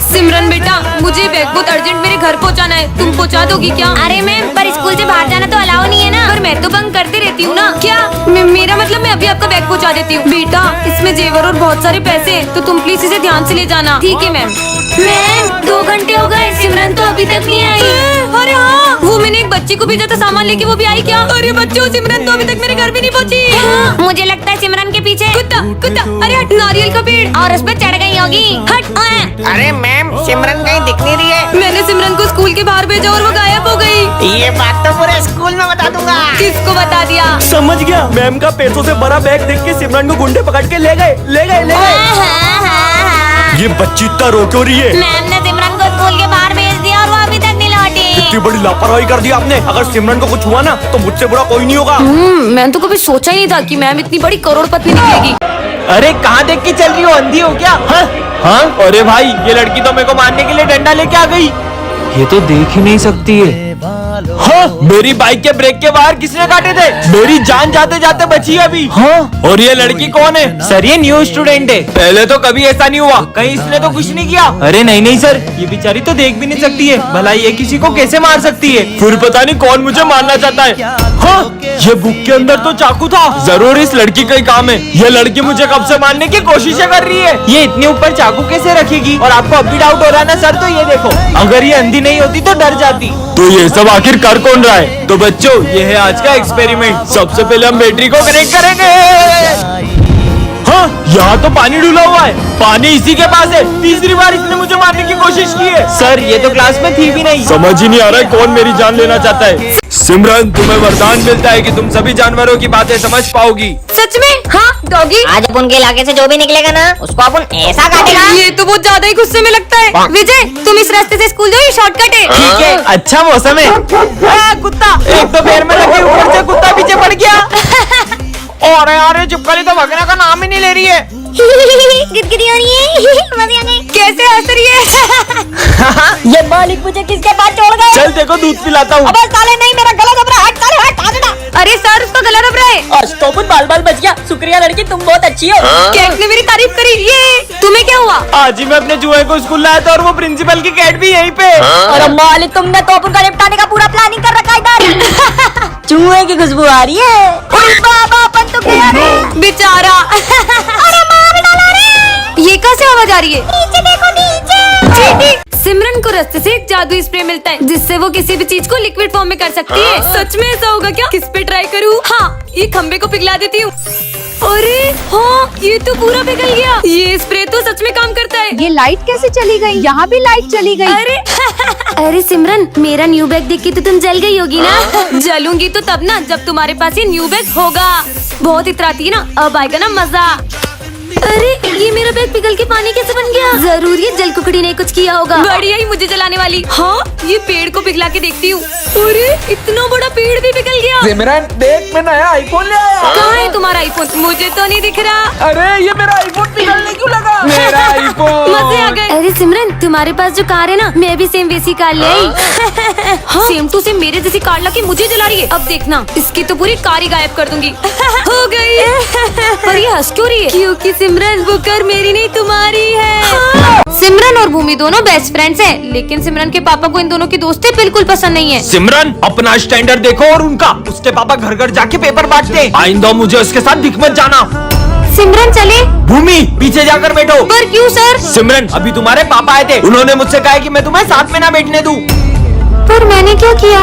सिमरन बेटा, मुझे बैग बहुत अर्जेंट मेरे घर पहुंचाना है, तुम पहुंचा दोगी क्या? अरे मैम, पर स्कूल से बाहर जाना तो अलाउ नहीं है ना। पर मैं तो बंक करती रहती हूँ ना। क्या? मेरा मतलब मैं अभी आपका बैग पहुंचा देती हूँ। बेटा, इसमें जेवर और बहुत सारे पैसे हैं, तो तुम प्लीज इसे ध्यान से ले जाना। ठीक है मैम। मैम 2 घंटे हो गए, सिमरन तो अभी तक नहीं आई। अरे हाँ, वो मैंने एक बच्ची को भेजा था सामान लेके, वो भी आई क्या? अरे बच्चों, सिमरन तो अभी तक मेरे घर भी नहीं पहुंची। मुझे लगता है सिमरन के पीछे कुत्ता कुत्ता, अरे हट, नारियल का पेड़, और उस पर चढ़ गई होगी। हट। अरे मैम, सिमरन कहीं दिख नहीं रही है। मैंने सिमरन को स्कूल के बाहर भेजा और वो गायब हो गई। ये बात तो पूरे स्कूल में बता दूंगा। किसको बता दिया? समझ गया, मैम का पैसों से भरा बैग देख के सिमरन को गुंडे पकड़ के ले गए। ये बच्ची इतना रो क्यों रही है? मैम ने सिमरन को स्कूल के बाहर भेज दिया और वो अभी तक नहीं लौटी। इतनी बड़ी लापरवाही कर दी आपने। अगर सिमरन को कुछ हुआ ना तो मुझसे बुरा कोई नहीं होगा। मैंने तो कभी सोचा ही नहीं था कि मैम इतनी बड़ी करोड़पति निकलेगी। अरे कहाँ देख के चल रही हो, अंधी हो क्या? हाँ? अरे भाई, ये लड़की तो मेरे को मारने के लिए डंडा लेके आ गई। ये तो देख ही नहीं सकती है। हाँ, मेरी बाइक के ब्रेक के बाहर किसने काटे थे? मेरी जान जाते जाते बची है अभी। हाँ, और ये लड़की कौन है? सर, ये न्यू स्टूडेंट है। पहले तो कभी ऐसा नहीं हुआ, कहीं इसने तो कुछ नहीं किया। अरे नहीं सर, ये बेचारी तो देख भी नहीं सकती है, भला ये किसी को कैसे मार सकती है? फिर पता नहीं कौन मुझे मारना चाहता है। हाँ, ये बुक के अंदर तो चाकू था, जरूर इस लड़की का ही काम है। ये लड़की मुझे कब से मारने की कोशिशें कर रही है। ये इतने ऊपर चाकू कैसे रखेगी? और आपको अब भी डाउट हो रहा है ना सर? तो ये देखो, अगर ये अंधी नहीं होती तो डर जाती। तो ये सब आखिर कर कौन रहा है? तो बच्चों, ये है आज का एक्सपेरिमेंट। सबसे पहले हम बैटरी को कनेक्ट करेंगे। हाँ, यहाँ तो पानी डूला हुआ है, पानी इसी के पास है। तीसरी बार इसने मुझे मारने की कोशिश की है। सर, ये तो क्लास में थी भी नहीं। समझ ही नहीं आ रहा है कौन मेरी जान लेना चाहता है। सिमरन, तुम्हें वरदान मिलता है कि तुम सभी जानवरों की बातें समझ पाओगी। सच में? हाँ डॉगी, आज अपन के इलाके से जो भी निकलेगा ना, उसको अपन ऐसा काटेगा। ये तो बहुत ज्यादा ही गुस्से में लगता है। विजय, तुम इस रास्ते से स्कूल जाओ, ये शॉर्टकट है। ठीक है, अच्छा मौसम है। कुत्ता, एक तो पैर में लगे, ऊपर से कुत्ता पीछे पड़ गया। और यार, चुपकली तो भगने का नाम ही नहीं ले रही है। गिदगिदी हो रही है। मजे आ गए। कैसे हंस रही है? ये मालिक मुझे किसके पास छोड़ गए? चल देखो, दूध पिलाता हूँ। अबे साले, नहीं, मेरा गला दब रहा है। हट साले, हट, हट। अरे सर, उसका गला दब रहा है। अष्टोपुर बाल बच गया। शुक्रिया लड़की, तुम बहुत अच्छी हो। कैट ने मेरी तारीफ करी। ये तुम्हें क्या हुआ? आज ही मैं अपने जुए को स्कूल लाया था और वो प्रिंसिपल की कैट भी यहीं पे। और मालिक, तुमने तोपुर का निपटाने का पूरा प्लानिंग कर रखा है इधर। चूहे की खुशबू आ रही है। बाबा, अपन तो गया रे। बेचारा। अरे मार डाला रे। ये कैसे आवाज आ रही है? नीचे देखो, नीचे। सिमरन को रास्ते से एक जादुई स्प्रे मिलता है, जिससे वो किसी भी चीज को लिक्विड फॉर्म में कर सकती है। सच में ऐसा होगा क्या? किस पे ट्राई करूँ? हाँ, ये खंबे को पिघला देती हूँ। अरे हाँ, ये तो पूरा पिघल गया। ये स्प्रे तो सच में काम करता है। ये लाइट कैसे चली गई? यहाँ भी लाइट चली गई। अरे सिमरन, मेरा न्यू बैग देख के तो तुम जल गई होगी ना? जलूंगी तो तब ना, जब तुम्हारे पास ये न्यू बैग होगा। बहुत इतराती है ना, अब आएगा ना मजा। अरे ये मेरा बैग पिघल के पानी कैसे बन गया? जरूर ये जल कुकड़ी ने कुछ किया होगा। बढ़िया ही मुझे जलाने वाली। हाँ, ये पेड़ को पिघला के देखती हूँ। अरे इतना बड़ा पेड़ भी पिघल गया। सिमरन देख, मैं नया आईफोन ले आया। कहाँ है तुम्हारा आईफोन? मुझे तो नहीं दिख रहा। अरे ये मेरा आईफोन पिघलने क्यों लगा? मेरा आईफोन। मजे आ गए। अरे सिमरन, तुम्हारे पास जो कार है ना, मैं भी सेम वैसी कार ले आई। हाँ? सेम टू सेम मेरे जैसी कार लाके मुझे जला रही है। अब देखना, इसकी तो पूरी कार ही गायब कर दूंगी। हो गई। पर ये हंस क्यों रही है? क्योंकि सिमरन, वो कार मेरी नहीं तुम्हारी है। हाँ। सिमरन और भूमि दोनों बेस्ट फ्रेंड्स हैं, लेकिन सिमरन के पापा को इन दोनों की दोस्ती बिल्कुल पसंद नहीं है। सिमरन, अपना स्टैंडर्ड देखो और उनका। उसके पापा घर घर जाके पेपर बांटते हैं। आइंदा मुझे उसके साथ दिख मत जाना। सिमरन चले। भूमि, पीछे जाकर बैठो। पर क्यों सर? सिमरन, अभी तुम्हारे पापा आए थे, उन्होंने मुझसे कहा कि मैं तुम्हें साथ में ना बैठने दूं। पर मैंने क्या किया?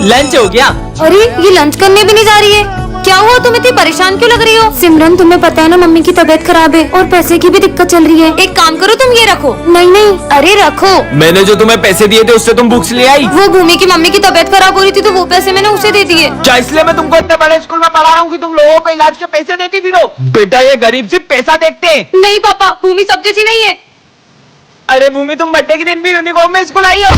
लंच हो गया। अरे ये लंच करने भी नहीं जा रही है। क्या हुआ? तुम इतनी परेशान क्यों लग रही हो? सिमरन, तुम्हें पता है ना, मम्मी की तबीयत खराब है और पैसे की भी दिक्कत चल रही है। एक काम करो, तुम ये रखो। नहीं, अरे रखो। मैंने जो तुम्हें पैसे दिए थे उससे तुम बुक्स ले आई। वो भूमि की मम्मी की तबीयत खराब हो रही थी, तो वो पैसे मैंने उसे दे दिए। क्या इसलिए मैं तुमको इतने बड़े स्कूल में पढ़ा रहा हूँ कि तुम लोगों को इलाज के पैसे देती फिरो? बेटा, ये गरीब सिर्फ पैसा देखते हैं। नहीं पापा, भूमि सब जैसी नहीं है। अरे भूमि, तुम बर्थडे के दिन भी यूनिफॉर्म में स्कूल आई हो।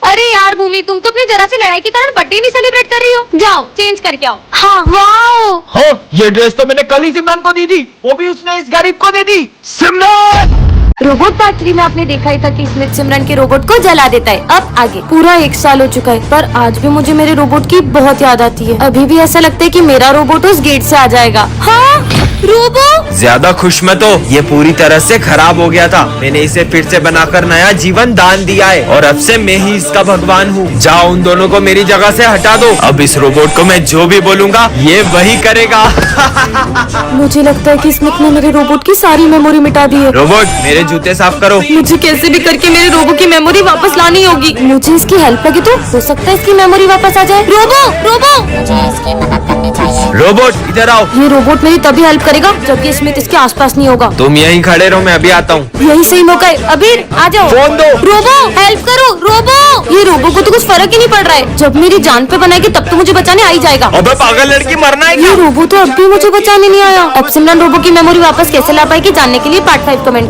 अरे यार भूमि, तुम तो अपनी जरा सी लड़ाई के कारण बर्थडे नहीं सेलिब्रेट कर रही हो। जाओ चेंज करके आओ। हाँ, वाओ। हाँ, ये ड्रेस तो मैंने कल ही सिमरन को दी थी, वो भी उसने इस गरीब को दे दी। सिमरन, रोबोट पार्ट 3 में आपने देखा ही था कि स्मिथ सिमरन के रोबोट को जला देता है। अब आगे पूरा 1 साल हो चुका है, पर आज भी मुझे मेरे रोबोट की बहुत याद आती है। अभी भी ऐसा लगता है कि मेरा रोबोट उस गेट से आ जाएगा। हाँ रोबो ज्यादा खुश मत हो, ये पूरी तरह से खराब हो गया था। मैंने इसे फिर से बनाकर नया जीवन दान दिया है और अब से मैं ही इसका भगवान हूँ। जाओ उन दोनों को मेरी जगह से हटा दो। अब इस रोबोट को मैं जो भी बोलूंगा ये वही करेगा। मुझे लगता है कि स्निक ने मेरे रोबोट की सारी मेमोरी मिटा दी है। रोबोट मेरे जूते साफ करो। मुझे कैसे भी करके मेरे रोबो की मेमोरी वापस लानी होगी। मुझे इसकी हेल्प लगी तो हो सकता है इसकी मेमोरी वापस आ जाए। रोबो रोबो रोबोट इधर आओ। ये रोबोट मेरी तभी हेल्प करेगा जब ये स्मिथ इसके आसपास नहीं होगा। तुम यहीं खड़े रहो, मैं अभी आता हूँ। यही सही मौका है। अबीर आ जाओ। फोन दो। रोबो हेल्प करो। रोबो ये रोबो को तो कुछ फर्क ही नहीं पड़ रहा है। जब मेरी जान पे बनाएगी तब तो मुझे बचाने आ ही जाएगा। अबे पागल लड़की, मरना है ये क्या? रोबो तो अब भी मुझे बचाने नहीं आया। अब सिमरन रोबो की मेमोरी वापस कैसे ला पाएगी जानने के लिए पार्ट 5 कमेंट करें।